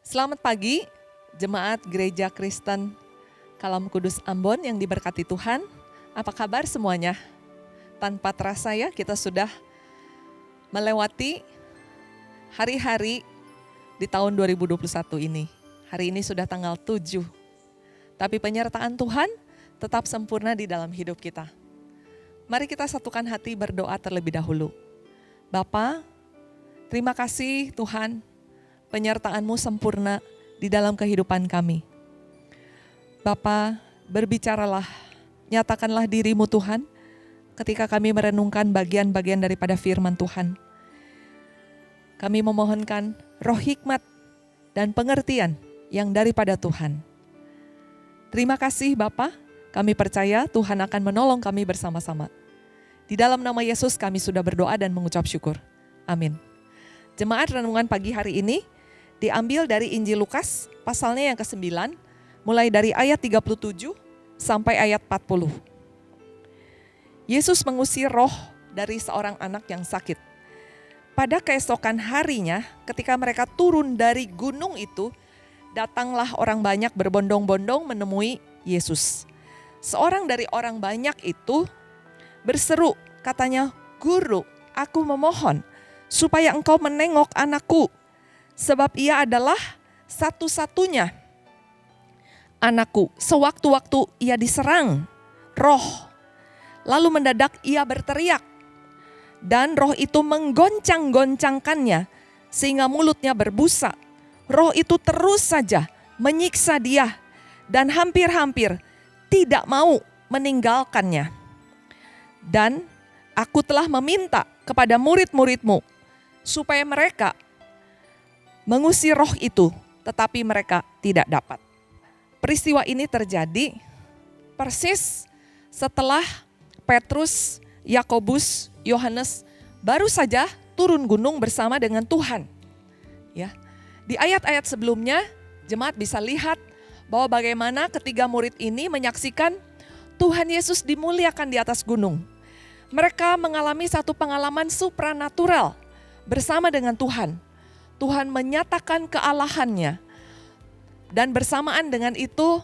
Selamat pagi, jemaat Gereja Kristen Kalam Kudus Ambon yang diberkati Tuhan. Apa kabar semuanya? Tanpa terasa ya, kita sudah melewati hari-hari di tahun 2021 ini. Hari ini sudah tanggal 7. Tapi penyertaan Tuhan tetap sempurna di dalam hidup kita. Mari kita satukan hati berdoa terlebih dahulu. Bapa, terima kasih Tuhan, penyertaan-Mu sempurna di dalam kehidupan kami. Bapa, berbicaralah, nyatakanlah diri-Mu Tuhan, ketika kami merenungkan bagian-bagian daripada firman Tuhan. Kami memohonkan roh hikmat dan pengertian yang daripada Tuhan. Terima kasih Bapa, kami percaya Tuhan akan menolong kami bersama-sama. Di dalam nama Yesus kami sudah berdoa dan mengucap syukur. Amin. Jemaat renungan pagi hari ini diambil dari Injil Lukas pasalnya yang ke-9, mulai dari ayat 37 sampai ayat 40. Yesus mengusir roh dari seorang anak yang sakit. Pada keesokan harinya ketika mereka turun dari gunung itu, datanglah orang banyak berbondong-bondong menemui Yesus. Seorang dari orang banyak itu berseru, katanya, "Guru, aku memohon supaya engkau menengok anakku, sebab ia adalah satu-satunya anakku. Sewaktu-waktu ia diserang roh, lalu mendadak ia berteriak, dan roh itu menggoncang-goncangkannya sehingga mulutnya berbusa. Roh itu terus saja menyiksa dia dan hampir-hampir tidak mau meninggalkannya. Dan aku telah meminta kepada murid-muridmu supaya mereka mengusir roh itu, tetapi mereka tidak dapat." Peristiwa ini terjadi persis setelah Petrus, Yakobus, Yohanes baru saja turun gunung bersama dengan Tuhan. Ya, di ayat-ayat sebelumnya jemaat bisa lihat bahwa bagaimana ketiga murid ini menyaksikan Tuhan Yesus dimuliakan di atas gunung. Mereka mengalami satu pengalaman supranatural bersama dengan Tuhan. Tuhan menyatakan kealahannya. Dan bersamaan dengan itu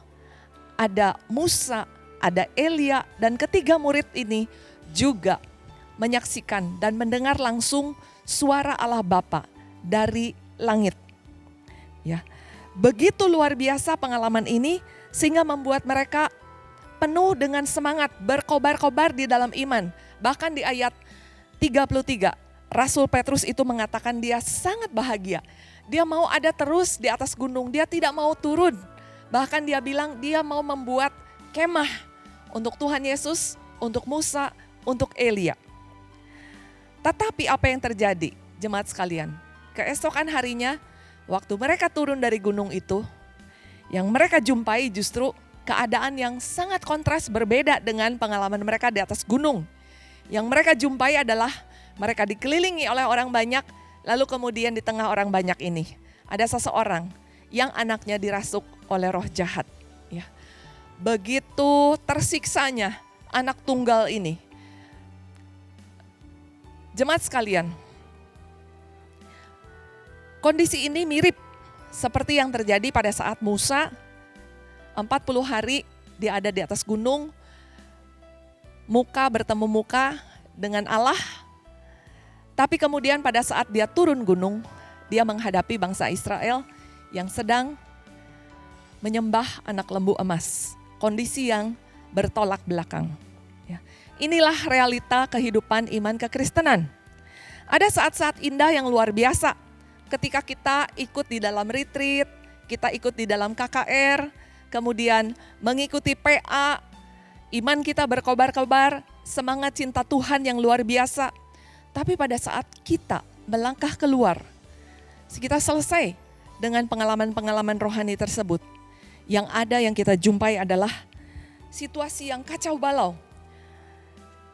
ada Musa, ada Elia, dan ketiga murid ini juga menyaksikan dan mendengar langsung suara Allah Bapa dari langit. Ya, begitu luar biasa pengalaman ini sehingga membuat mereka penuh dengan semangat, berkobar-kobar di dalam iman. Bahkan di ayat 33, Rasul Petrus itu mengatakan dia sangat bahagia. Dia mau ada terus di atas gunung, dia tidak mau turun. Bahkan dia bilang dia mau membuat kemah untuk Tuhan Yesus, untuk Musa, untuk Elia. Tetapi apa yang terjadi, jemaat sekalian? Keesokan harinya, waktu mereka turun dari gunung itu, yang mereka jumpai justru keadaan yang sangat kontras berbeda dengan pengalaman mereka di atas gunung. Yang mereka jumpai adalah mereka dikelilingi oleh orang banyak, lalu kemudian di tengah orang banyak ini ada seseorang yang anaknya dirasuk oleh roh jahat. Ya. Begitu tersiksanya anak tunggal ini. Jemaat sekalian, kondisi ini mirip seperti yang terjadi pada saat Musa 40 hari dia ada di atas gunung, muka bertemu muka dengan Allah. Tapi kemudian pada saat dia turun gunung, dia menghadapi bangsa Israel yang sedang menyembah anak lembu emas. Kondisi yang bertolak belakang. Ya. Inilah realita kehidupan iman kekristenan. Ada saat-saat indah yang luar biasa ketika kita ikut di dalam retreat, kita ikut di dalam KKR, kemudian mengikuti PA, iman kita berkobar-kobar, semangat cinta Tuhan yang luar biasa. Tapi pada saat kita melangkah keluar, kita selesai dengan pengalaman-pengalaman rohani tersebut. Yang ada yang kita jumpai adalah situasi yang kacau balau.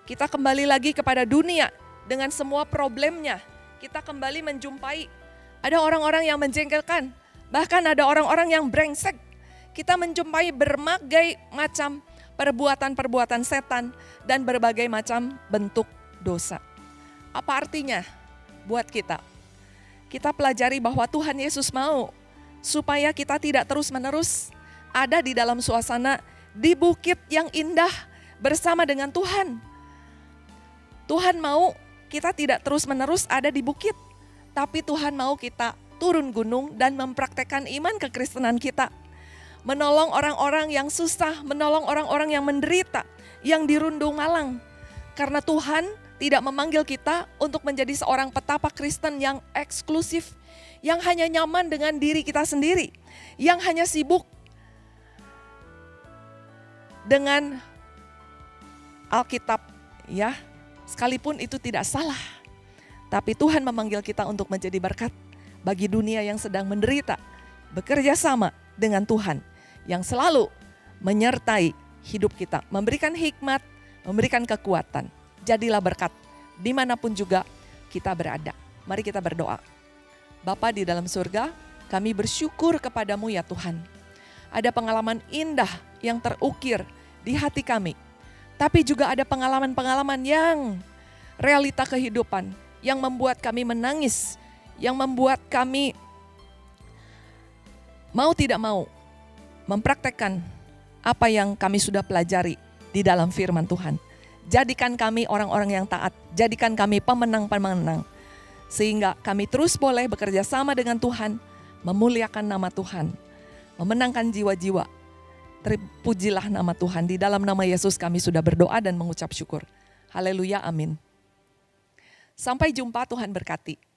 Kita kembali lagi kepada dunia dengan semua problemnya. Kita kembali menjumpai ada orang-orang yang menjengkelkan, bahkan ada orang-orang yang brengsek. Kita menjumpai berbagai macam perbuatan-perbuatan setan dan berbagai macam bentuk dosa. Apa artinya buat kita? Kita pelajari bahwa Tuhan Yesus mau supaya kita tidak terus-menerus ada di dalam suasana di bukit yang indah bersama dengan Tuhan. Tuhan mau kita tidak terus-menerus ada di bukit, tapi Tuhan mau kita turun gunung dan mempraktekkan iman kekristenan kita. Menolong orang-orang yang susah, menolong orang-orang yang menderita, yang dirundung malang. Karena Tuhan tidak memanggil kita untuk menjadi seorang petapa Kristen yang eksklusif, yang hanya nyaman dengan diri kita sendiri, yang hanya sibuk dengan Alkitab, ya. Sekalipun itu tidak salah. Tapi Tuhan memanggil kita untuk menjadi berkat bagi dunia yang sedang menderita, bekerja sama dengan Tuhan yang selalu menyertai hidup kita, memberikan hikmat, memberikan kekuatan. Jadilah berkat dimanapun juga kita berada. Mari kita berdoa. Bapa di dalam surga, kami bersyukur kepadamu ya Tuhan. Ada pengalaman indah yang terukir di hati kami. Tapi juga ada pengalaman-pengalaman yang realita kehidupan yang membuat kami menangis, yang membuat kami mau tidak mau mempraktekkan apa yang kami sudah pelajari di dalam firman Tuhan. Jadikan kami orang-orang yang taat, jadikan kami pemenang-pemenang. Sehingga kami terus boleh bekerja sama dengan Tuhan, memuliakan nama Tuhan, memenangkan jiwa-jiwa. Terpujilah nama Tuhan, di dalam nama Yesus kami sudah berdoa dan mengucap syukur. Haleluya, amin. Sampai jumpa, Tuhan berkati.